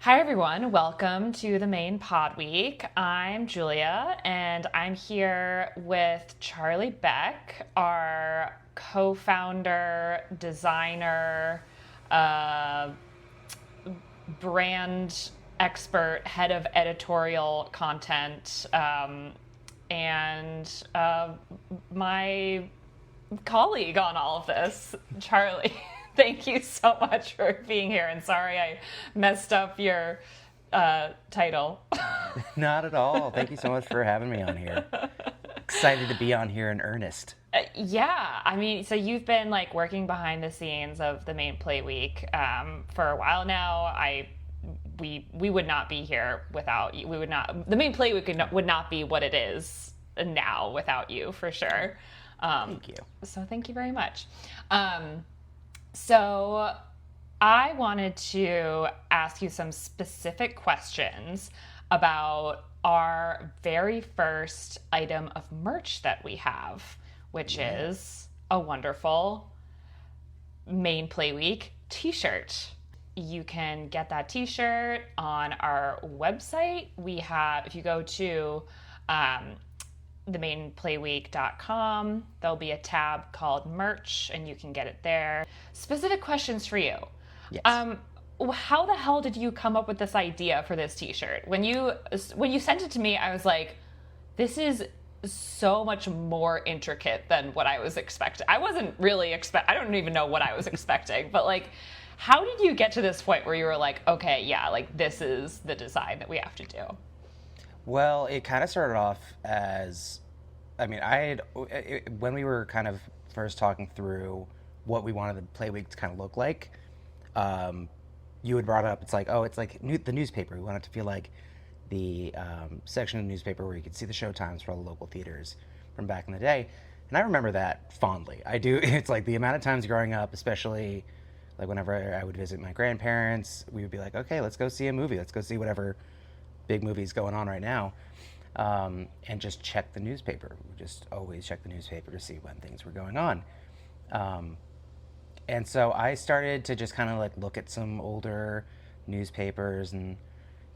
Hi, everyone. Welcome to the main pod week. I'm Julia, and I'm here with Charlie Beck, our co founder, designer, uh, brand expert, head of editorial content, and my colleague on all of this, Charlie. Thank you so much for being here. And sorry I messed up your title. Not at all. Thank you so much for having me on here. Excited to be on here in earnest. Yeah, I mean, so you've been like working behind the scenes of the main Play Week for a while now. We would not be here without you. We would not. The main Play Week would not be what it is now without you, for sure. Thank you. So thank you very much. So I wanted to ask you some specific questions about our very first item of merch that we have, which is a wonderful main Play Week t-shirt. You can get that t-shirt on our website. We have, if you go to themainplayweek.com, there'll be a tab called merch and you can get it there. Specific questions for you. Yes. How the hell did you come up with this idea for this t-shirt? When you sent it to me, I was like, this is so much more intricate than what I was expecting. I wasn't really I don't even know what I was expecting, but like, how did you get to this point where you were like, okay, yeah, like this is the design that we have to do? Well, it kind of started off as, when we were kind of first talking through what we wanted the Play Week to kind of look like, you had brought up, it's like the newspaper. We want it to feel like the section of the newspaper where you could see the show times for all the local theaters from back in the day. And I remember that fondly. I do. It's like the amount of times growing up, especially like whenever I would visit my grandparents, we would be like, okay, let's go see a movie. Let's go see whatever big movies going on right now, and just check the newspaper. We just always check the newspaper to see when things were going on. And so I started to just kind of like look at some older newspapers, and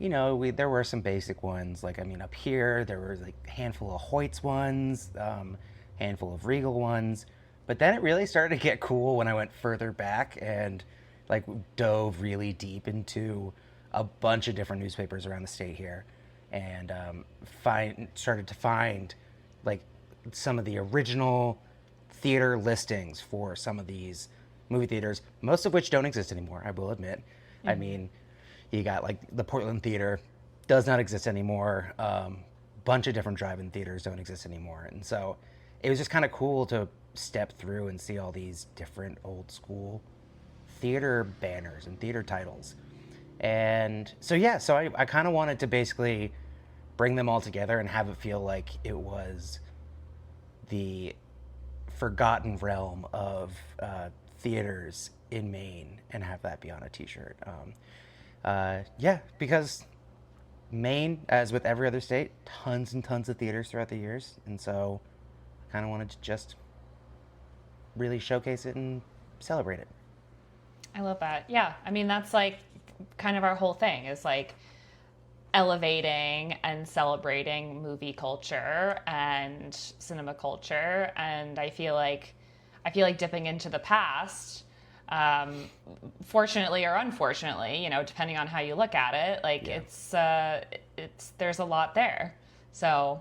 there were some basic ones. Like, I mean, up here there was like a handful of Hoyt's ones, handful of Regal ones, but then it really started to get cool when I went further back and like dove really deep into a bunch of different newspapers around the state here, and started to find like some of the original theater listings for some of these movie theaters, most of which don't exist anymore, I will admit. Mm-hmm. I mean, you got like the Portland Theater does not exist anymore. Bunch of different drive-in theaters don't exist anymore, and so it was just kind of cool to step through and see all these different old school theater banners and theater titles. And so I kind of wanted to basically bring them all together and have it feel like it was the forgotten realm of theaters in Maine, and have that be on a t-shirt. Because Maine, as with every other state, tons and tons of theaters throughout the years, and so I kind of wanted to just really showcase it and celebrate it. I love that. Yeah, I mean, that's like kind of our whole thing, is like elevating and celebrating movie culture and cinema culture. And I feel like dipping into the past, fortunately or unfortunately, depending on how you look at it, like it's there's a lot there. So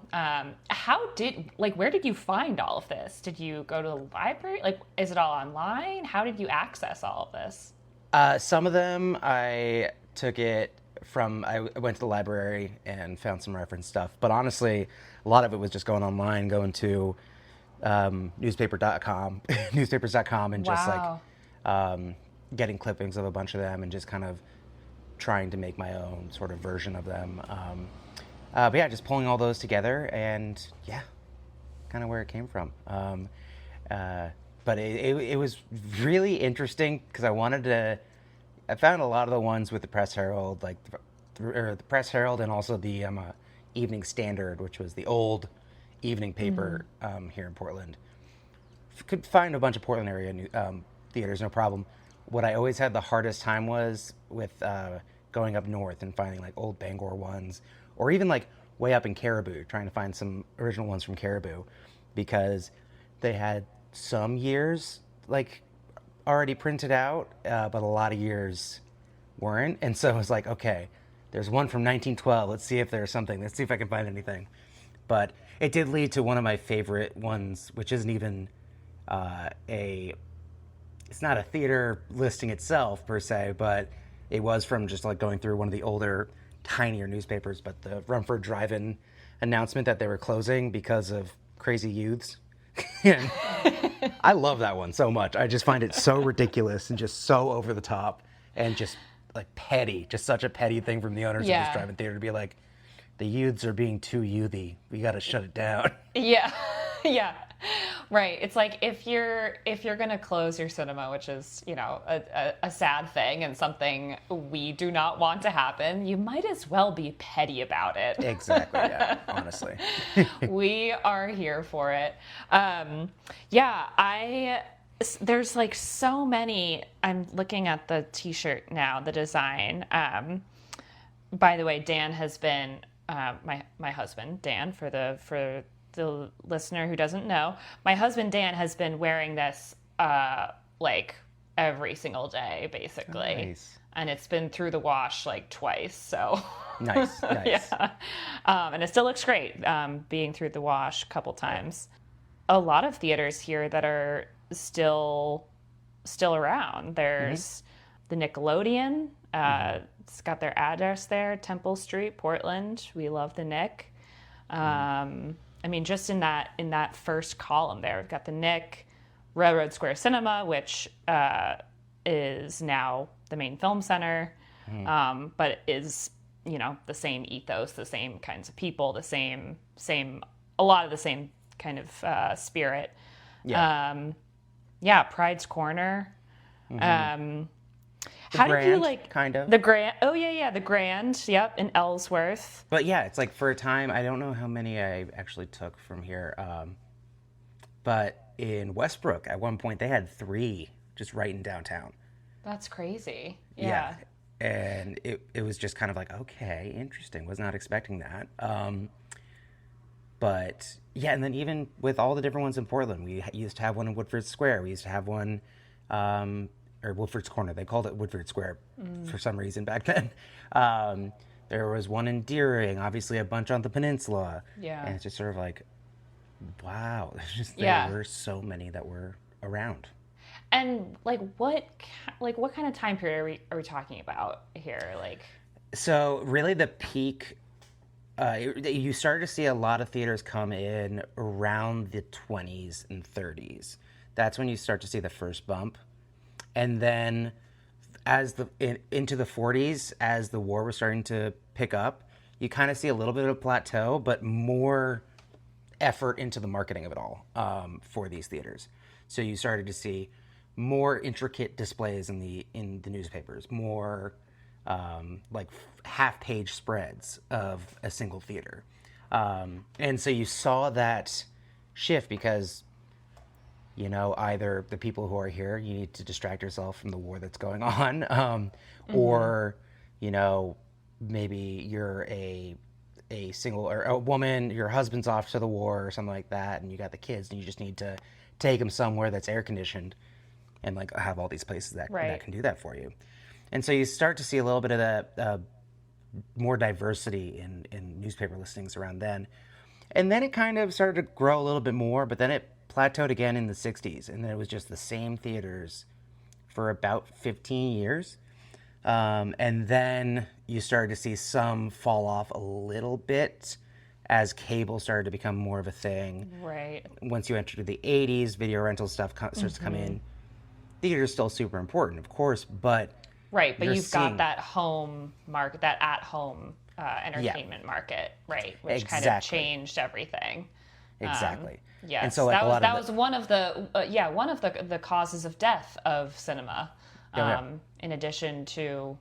where did you find all of this? Did you go to the library? Like, is it all online? How did you access all of this? Some of them I took it from, I went to the library and found some reference stuff. But honestly, a lot of it was just going online, going to newspapers.com and just getting clippings of a bunch of them and just kind of trying to make my own sort of version of them. But yeah, just pulling all those together, and yeah, kind of where it came from. But it was really interesting because I found a lot of the ones with the Press Herald, like the Press Herald, and also the Evening Standard, which was the old evening paper here in Portland. Could find a bunch of Portland area theaters, no problem. What I always had the hardest time was with going up north and finding like old Bangor ones, or even like way up in Caribou, trying to find some original ones from Caribou, because they had some years like already printed out, but a lot of years weren't. And so I was like, okay, there's one from 1912. Let's see if there's something. Let's see if I can find anything. But it did lead to one of my favorite ones, which isn't even it's not a theater listing itself per se, but it was from just like going through one of the older, tinier newspapers. But the Rumford Drive-In announcement that they were closing because of crazy youths. And I love that one so much. I just find it so ridiculous and just so over the top and just like petty, just such a petty thing from the owners of this drive-in theater to be like, the youths are being too youthy. We got to shut it down. Yeah. Yeah. Right. It's like if you're going to close your cinema, which is, you know, a sad thing and something we do not want to happen, you might as well be petty about it. Exactly. Yeah. Honestly. We are here for it. There's like so many. I'm looking at the t-shirt now, the design. By the way, Dan has been my husband, Dan, for the listener who doesn't know, my husband Dan has been wearing this like every single day, basically. Nice. And it's been through the wash like twice. So Nice. yeah, and it still looks great being through the wash a couple times. A lot of theaters here that are still around. There's the Nickelodeon. It's got their address there, Temple Street, Portland. We love the Nick. I mean, just in that first column there, we've got the Nick, Railroad Square Cinema, which is now the main film center, but is, you know, the same ethos, the same kinds of people, the same a lot of the same kind of spirit. Yeah. Pride's Corner. How Grand, did you like kind of the Grand? Oh yeah, the Grand. Yep, in Ellsworth. But yeah, it's like for a time, I don't know how many I actually took from here, but in Westbrook at one point they had 3 just right in downtown. That's crazy. Yeah. And it was just kind of like, okay, interesting. Was not expecting that. But yeah, and then even with all the different ones in Portland, we used to have one in Woodford Square. We used to have one, or Woodford's Corner. They called it Woodford Square for some reason back then. There was one in Deering, obviously a bunch on the peninsula. Yeah. And it's just sort of like, wow, there were so many that were around. And like what kind of time period are we talking about here? Like, so really the peak, you started to see a lot of theaters come in around the 20s and 30s. That's when you start to see the first bump. And then into the 40s, as the war was starting to pick up, you kind of see a little bit of a plateau, but more effort into the marketing of it all for these theaters. So you started to see more intricate displays in the newspapers, more like half-page spreads of a single theater. And so you saw that shift because, you know, either the people who are here, you need to distract yourself from the war that's going on, or, you know, maybe you're a single or a woman, your husband's off to the war or something like that, and you got the kids, and you just need to take them somewhere that's air conditioned, and like have all these places that can do that for you. And so you start to see a little bit of that more diversity in newspaper listings around then. And then it kind of started to grow a little bit more, but then it plateaued again in the 60s. And then it was just the same theaters for about 15 years. And then you started to see some fall off a little bit as cable started to become more of a thing. right. Once you enter the 80s, video rental stuff starts to come in. Theater is still super important, of course, but Right, but you've seeing got that home market, that at-home entertainment market, right? Which kind of changed everything. Exactly. Yes, And so like that was one of the one of the causes of death of cinema, in addition to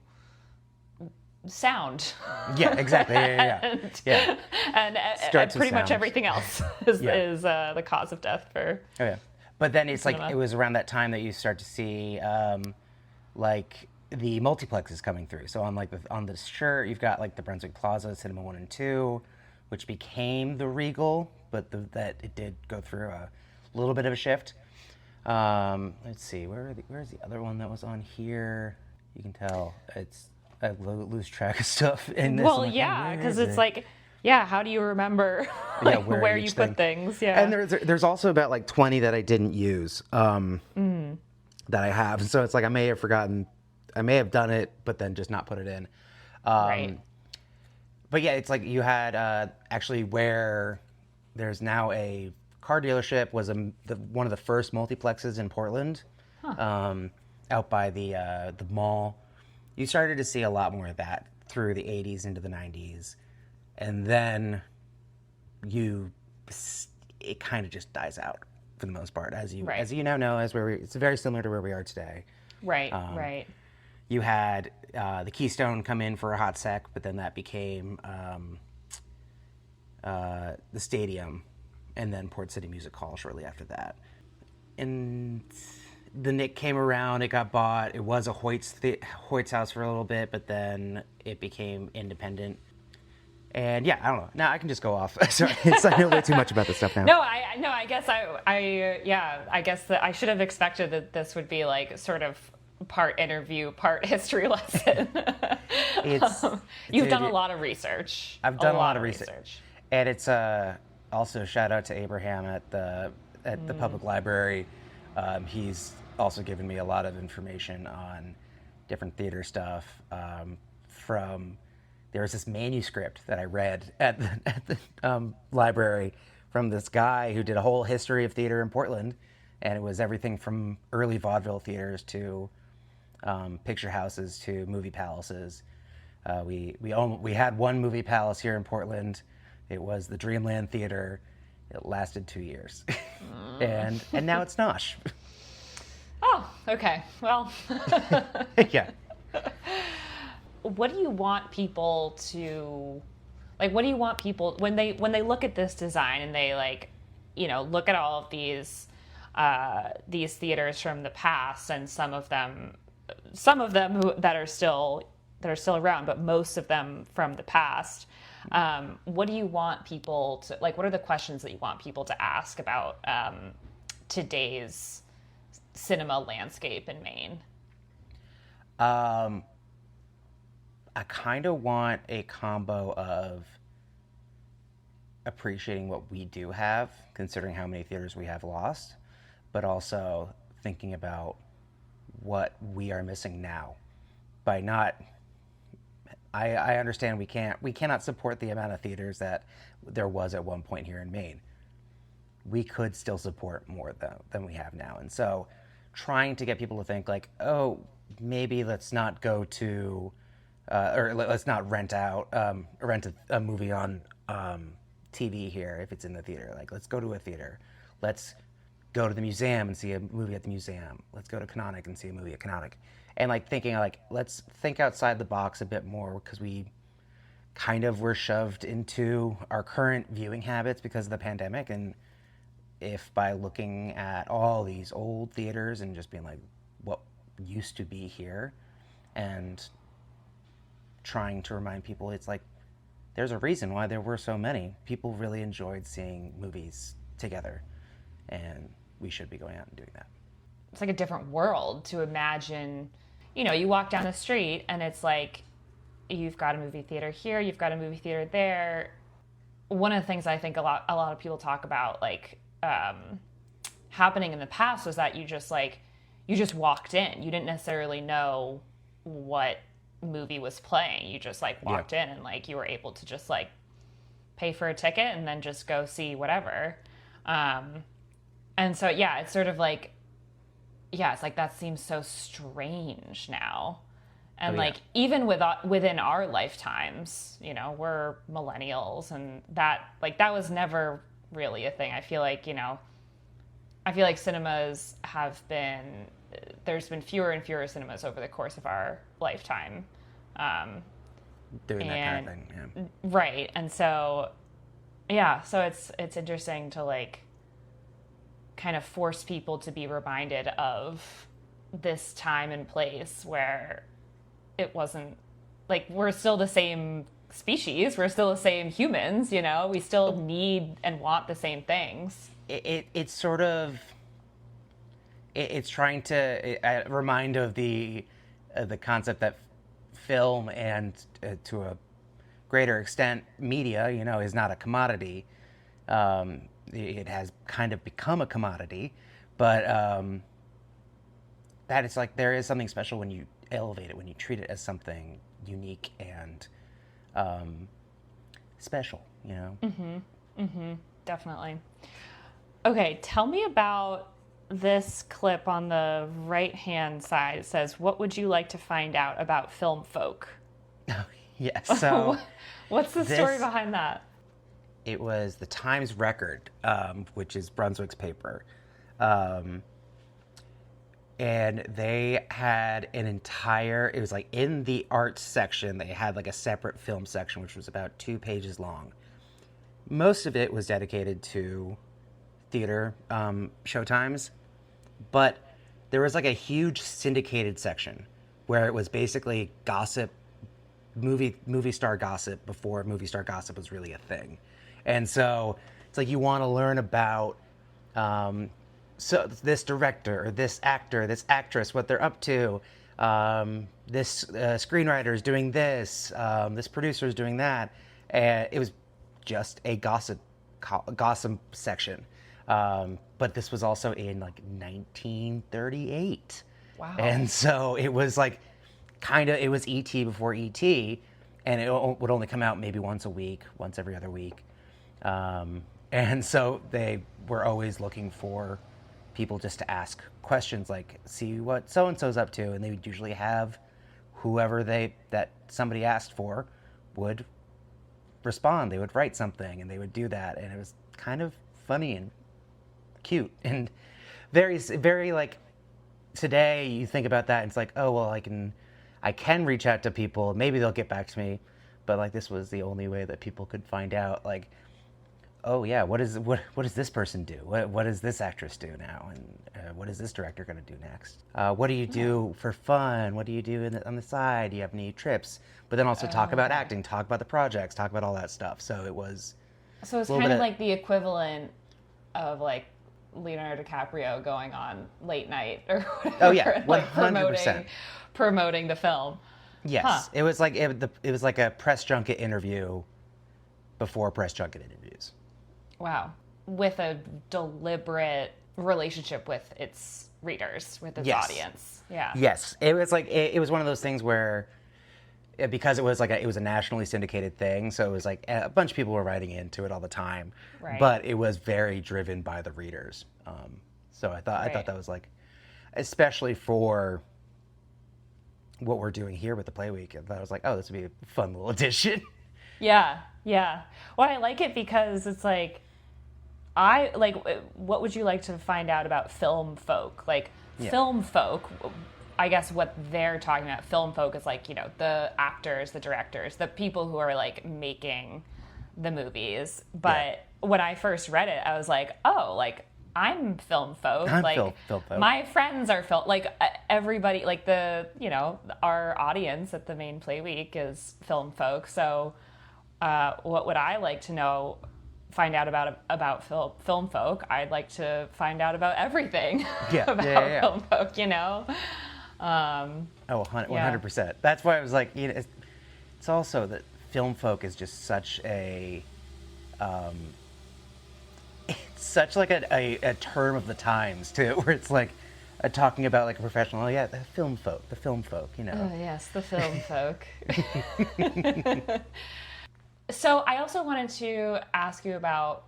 sound. Yeah, exactly. Yeah. And pretty much everything else is the cause of death for. Oh yeah. But then it's cinema. like it was around that time that you start to see like the multiplexes coming through. So on on the shirt, you've got like the Brunswick Plaza, Cinema 1 and 2, which became the Regal, but that it did go through a little bit of a shift. Let's see, where's the other one that was on here? You can tell I lose track of stuff in this. Well, yeah, because it's like, yeah, how do you remember like, where you put things? Yeah. And there's also about like 20 that I didn't use that I have. And so it's like I may have done it, but then just not put it in. Right. But yeah, it's like you had actually where there's now a car dealership was one of the first multiplexes in Portland, out by the mall. You started to see a lot more of that through the 80s into the 90s. And then it kind of just dies out for the most part, as you now know, it's very similar to where we are today. Right, right. You had the Keystone come in for a hot sec, but then that became the Stadium, and then Port City Music Hall shortly after that. And the Nick came around, it got bought. It was a Hoyt's house for a little bit, but then it became independent. And yeah, I don't know. Now I can just go off. Sorry, I know way too much about this stuff now. No, I guess I guess that I should have expected that this would be like sort of part interview, part history lesson. You've done a lot of research. I've done a lot of research. And it's also shout out to Abraham at the public library. He's also given me a lot of information on different theater stuff. There was this manuscript that I read at the library from this guy who did a whole history of theater in Portland, and it was everything from early vaudeville theaters to picture houses to movie palaces. We had one movie palace here in Portland. It was the Dreamland Theater. It lasted 2 years, and now it's Nosh. Oh, okay. Well, yeah. What do you want people to like? What do you want people when they look at this design and they like, look at all of these theaters from the past, and some of them that are still around, but most of them from the past. What do you want people to like? What are the questions that you want people to ask about today's cinema landscape in Maine? I kind of want a combo of appreciating what we do have, considering how many theaters we have lost, but also thinking about what we are missing now by not. I understand we cannot support the amount of theaters that there was at one point here in Maine. We could still support more than we have now, and so trying to get people to think like, oh, maybe let's not go to. Or let's not rent a movie on TV here if it's in the theater. Like, let's go to a theater. Let's go to the museum and see a movie at the museum. Let's go to Canonic and see a movie at Canonic. And like thinking like, let's think outside the box a bit more, because we kind of were shoved into our current viewing habits because of the pandemic. And if by looking at all these old theaters and just being like, what used to be here, and trying to remind people it's like there's a reason why there were so many. People really enjoyed seeing movies together, and we should be going out and doing that. It's like a different world to imagine. You walk down the street and it's like you've got a movie theater here, you've got a movie theater there. One of the things I think a lot of people talk about like happening in the past was that you just walked in. You didn't necessarily know what movie was playing. You just like walked in and like you were able to just like pay for a ticket and then just go see whatever. And so yeah, it's sort of like, yeah, it's like that seems so strange now. And like even within our lifetimes, we're millennials, and that was never really a thing. I feel like cinemas there's been fewer and fewer cinemas over the course of our lifetime. Doing that kind of thing, yeah. Right. And so, yeah, so it's interesting to like kind of force people to be reminded of this time and place where it wasn't like we're still the same species, we're still the same humans, we still need and want the same things. It's sort of it's trying to remind of the concept that film and to a greater extent media, is not a commodity. It has kind of become a commodity, but that it's like there is something special when you elevate it, when you treat it as something unique and special, Definitely. Okay, tell me about this clip on the right-hand side. It says, "What would you like to find out about film folk?" Yes. So, what's the story behind that? It was the Times Record, which is Brunswick's paper, and they had an entire. It was like in the arts section. They had like a separate film section, which was about 2 pages long. Most of it was dedicated to theater showtimes, but there was like a huge syndicated section where it was basically gossip, movie star gossip before movie star gossip was really a thing. And so it's like you want to learn about so this director or this actor, this actress, what they're up to. This screenwriter is doing this. This producer is doing that. And it was just a gossip section. But this was also in like 1938. Wow. And so it was like it was E.T. before E.T. and it would only come out maybe once a week, once every other week. And so they were always looking for people just to ask questions like, see what so-and-so's up to. And they would usually have whoever that somebody asked for would respond. They would write something and they would do that. And it was kind of funny and cute and very, very like today you think about that and it's like, oh, well, I can reach out to people. Maybe they'll get back to me. But like this was the only way that people could find out like, oh yeah, what does this person do? What does this actress do now? And what is this director going to do next? What do you do for fun? What do you do on the side? Do you have any trips? But then also talk about acting, talk about the projects, talk about all that stuff. So it was. So it's kind of like the equivalent of like Leonardo DiCaprio going on late night or whatever. Oh yeah, 100%. Like promoting the film. Yes, huh. It was like it was like a press junket interview before press junket interviews. Wow. With a deliberate relationship with its readers, with its audience. Yeah. Yes. It was like, it was one of those things where, because it was like it was a nationally syndicated thing, so it was like a bunch of people were writing into it all the time. Right. But it was very driven by the readers. So I thought that was like, especially for what we're doing here with the Playweek, I thought I was like, oh, this would be a fun little addition. Yeah. Yeah. Well, I like it because it's like, what would you like to find out about film folk? Like, film folk, I guess what they're talking about, film folk is like, the actors, the directors, the people who are like making the movies. But when I first read it, I was like, oh, like, I'm film folk. I'm like, film folk. My friends are film, like, everybody, like our audience at the main Playweek is film folk. So, what would I like to find out about film folk? I'd like to find out about everything about film folk, 100%. That's why I was like, it's also that film folk is just such a, it's such like a term of the times too, where it's like talking about like a professional, the film folk. Oh yes, the film folk. So I also wanted to ask you about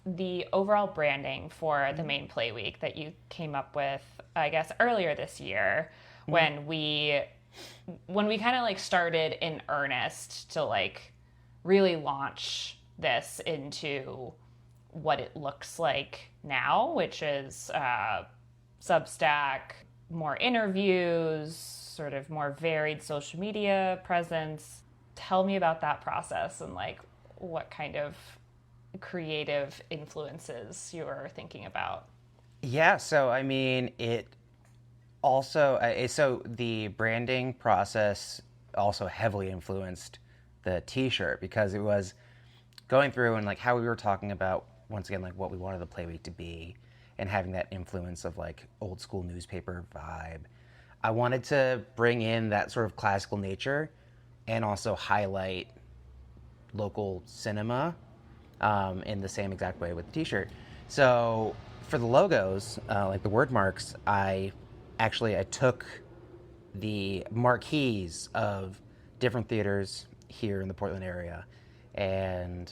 the overall branding for the main Playweek that you came up with, I guess, earlier this year when we kind of like started in earnest to like really launch this into what it looks like now, which is Substack, more interviews, sort of more varied social media presence. Tell me about that process and like what kind of creative influences you're thinking about. Yeah, so I mean, it also, so the branding process also heavily influenced the T-shirt, because it was going through and like how we were talking about, once again, like what we wanted the Playweek to be, and having that influence of like old school newspaper vibe. I wanted to bring in that sort of classical nature and also highlight local cinema in the same exact way with the T-shirt. So for the logos, like the word marks, I took the marquees of different theaters here in the Portland area, and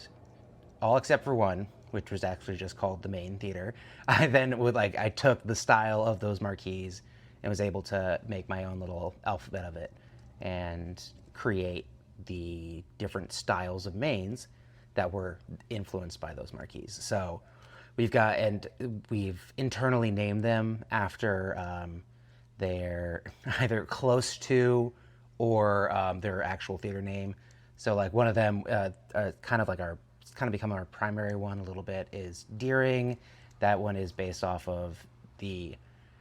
all except for one, which was actually just called the Main Theater. I took the style of those marquees and was able to make my own little alphabet of it and create the different styles of mains that were influenced by those marquees. So we've internally named them after their either close to or their actual theater name. So like one of them, kind of become our primary one a little bit, is Deering. That one is based off of the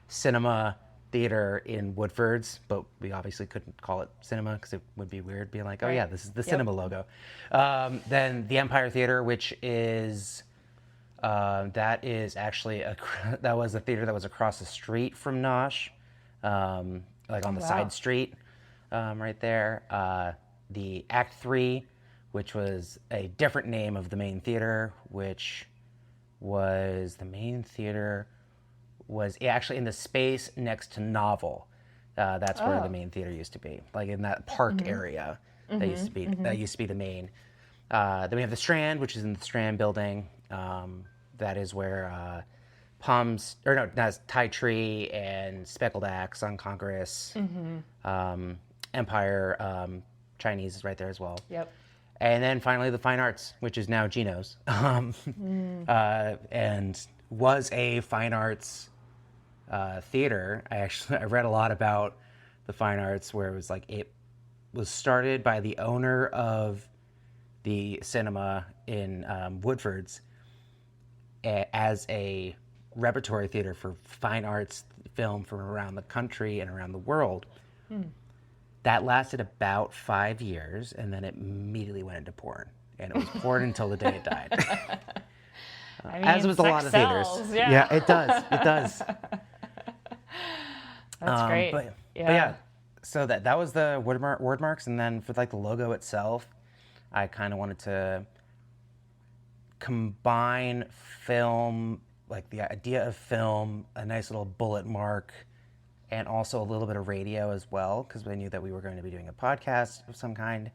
cinema theater in Woodford's, but we obviously couldn't call it cinema because it would be weird being like, oh yeah, this is the cinema logo. Then the Empire Theater, which is that was a theater that was across the street from Nosh, like on the side street, right there. The Act 3, which was a different name of the Main Theater, which was the Main Theater was actually in the space next to Novel. That's where the Main Theater used to be, like in that park area. That used to be the main. Then we have the Strand, which is in the Strand building. That is where Thai Tree and Speckled Axe on Congress. Empire Chinese is right there as well. Yep. And then finally the Fine Arts, which is now Geno's, and was a fine arts theater. I read a lot about the Fine Arts, where it was like it was started by the owner of the cinema in Woodford's as a repertory theater for fine arts film from around the country and around the world. That lasted about 5 years, and then it immediately went into porn. And it was porn until the day it died. As with a lot of theaters. Yeah, it does. It does. That's great. But yeah, so that was the word marks. And then for like the logo itself, I kind of wanted to combine film, like the idea of film, a nice little bullet mark, and also a little bit of radio as well, because we knew that we were going to be doing a podcast of some kind.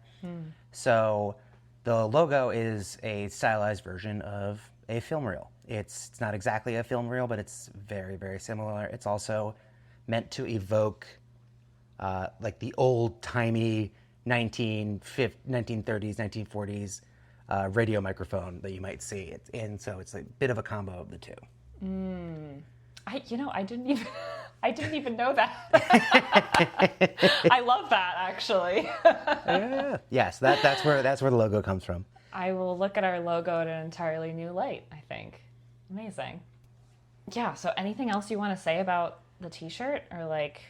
So the logo is a stylized version of a film reel. It's not exactly a film reel, but it's very, very similar. It's also meant to evoke like the old-timey 1930s, 1940s radio microphone that you might see. And so it's a bit of a combo of the two. I didn't even know that. I love that, actually. Yeah. Yes, that's where the logo comes from. I will look at our logo in an entirely new light, I think. Amazing. Yeah, so anything else you want to say about the T-shirt or like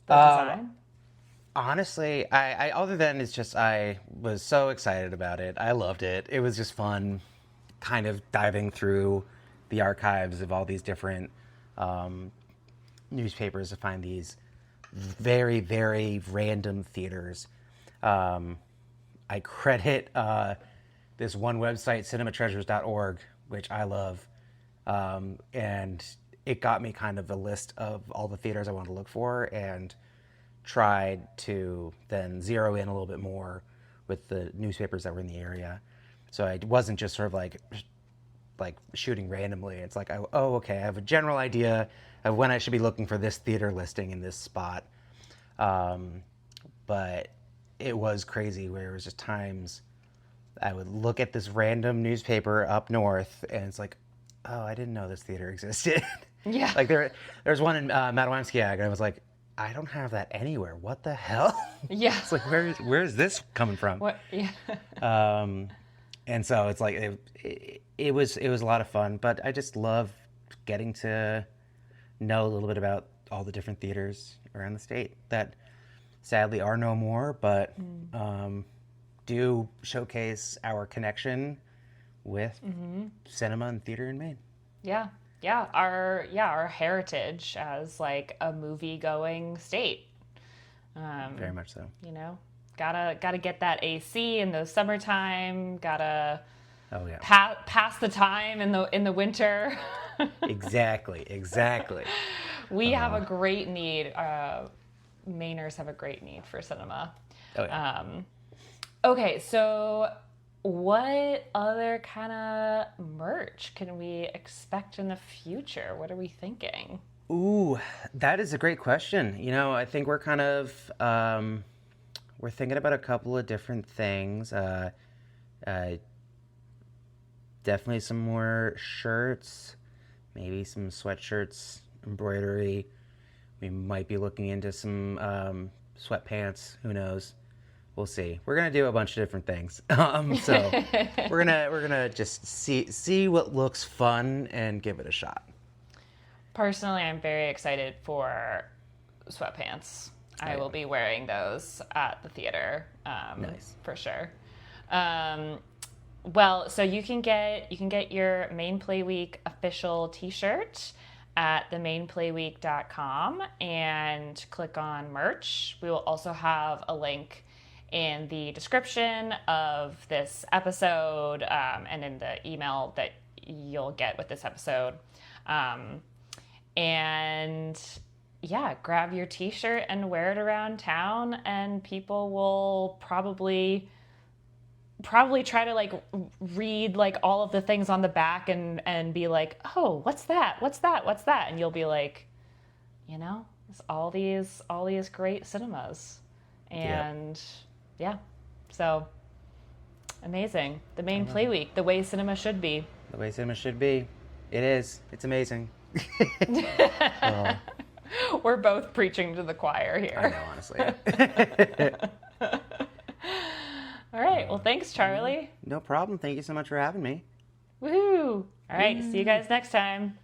the design? Honestly, I other than it's just I was so excited about it. I loved it. It was just fun kind of diving through the archives of all these different newspapers to find these very, very random theaters. I credit this one website, cinematreasures.org, which I love, and it got me kind of a list of all the theaters I wanted to look for, and tried to then zero in a little bit more with the newspapers that were in the area. So I wasn't just sort of like shooting randomly. It's like, okay, I have a general idea of when I should be looking for this theater listing in this spot. But it was crazy where it was just times I would look at this random newspaper up north and it's like, oh, I didn't know this theater existed. Yeah. Like there's one in Mattawamskiag, and I was like, I don't have that anywhere. What the hell? Yeah. It's like, where is this coming from? What? Yeah. And so it's like it was a lot of fun, but I just love getting to know a little bit about all the different theaters around the state that sadly are no more, but do showcase our connection with cinema and theater in Maine. Yeah. Our heritage as like a movie going state. Very much so. You know, gotta get that AC in the summertime. Gotta Oh yeah. pass the time in the winter. Exactly. We have a great need. Mainers have a great need for cinema. Oh yeah. Okay, so what other kind of merch can we expect in the future? What are we thinking? Ooh, that is a great question. I think we're kind of we're thinking about a couple of different things. Definitely some more shirts, maybe some sweatshirts, embroidery. We might be looking into some sweatpants. Who knows? We'll see. We're gonna do a bunch of different things. So we're gonna just see what looks fun and give it a shot. Personally, I'm very excited for sweatpants. I will be wearing those at the theater. Nice. For sure. Well, so you can get your Maine Playweek official T-shirt at themaineplayweek.com and click on merch. We will also have a link in the description of this episode and in the email that you'll get with this episode. And yeah, grab your T-shirt and wear it around town, and people will probably try to like read like all of the things on the back and be like, oh, what's that, and you'll be like, it's all these great cinemas. And yeah, so amazing. The Maine Play Week, the way cinema should be. The way cinema should be. It is. It's amazing. We're both preaching to the choir here. I know, honestly. All right. Well, thanks, Charlie. No problem. Thank you so much for having me. Woohoo. All right. See you guys next time.